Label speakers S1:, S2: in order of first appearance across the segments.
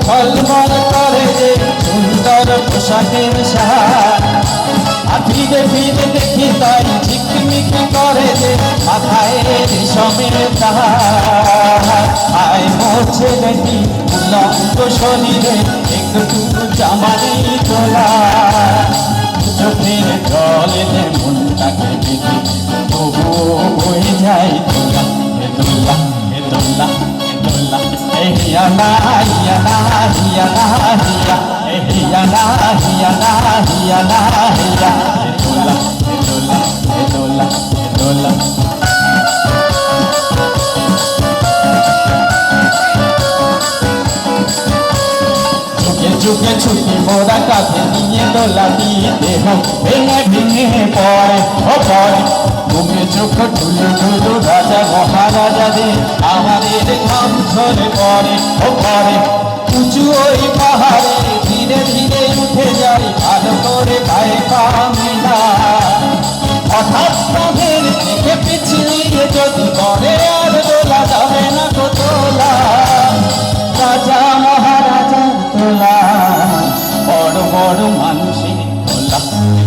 S1: ঝলমল করে যে সুন্দর পোশাকের সাজ। আর ফিরে ফিরে দেখি তাই ঝিকমিকি করে যে মাথায় রেশমের তাজ। আয় মোর ছেলেটি উলঙ্গ শরীরে একটু জামানি তোলা, চোখের জলে মনটাকে দেখি তবুও বয়ে যায় তোলা। হে দোলা হে দোলা হে দোলা, হে হিয়া না হিয়া না হিয়া না হিয়া, হে হিয়া না হিয়া না হিয়া না হিয়া, হে দোলা হে দোলা হে দোলা হে দোলা। যুগে ছুটি মোরা কাঁধে নিয়ে দোলা দিতে হোক ভেঙে ভেঙে পড়ে ও পড়ে। ঘুমে চোখ ঢুলু ঢুলু রাজা মহারাজাদের আমাদের ঘাম ঝরে পড়ে ও পড়ে। উঁচু ওই পাহাড়ে ধীরে ধীরে উঠে যাই ভালো করে পায়ে পা মেলা। হঠাৎ কাঁধের থেকে পিছলিয়ে যদি পড়ে আর দোলা যাবে না তো তোলা। রাজা মহারাজা তোলা, বড় বড় মানুষের তোলা।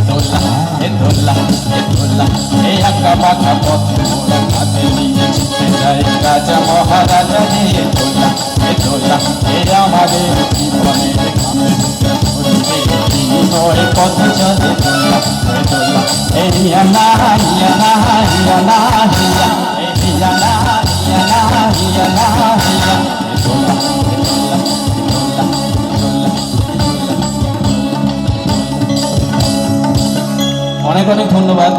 S1: তোলা হে তোলা হে তোলা, হে আঁকা বাঁকা পথ মোরা কাঁধে নিয়ে ছুটে যাই রাজা মহারাজা হে তোলা হে তোলা। হে আমাদের জীবনের ঘামের বিনিময় পথ চলে তোলা হে তোলা। হে হিয়া না হিয়া না হিয়া না হিয়া, হে হিয়া না হিয়া না হিয়া না হিয়া, হে তোলা হে তোলা তোলা তোলা। অনেক অনেক ধন্যবাদ।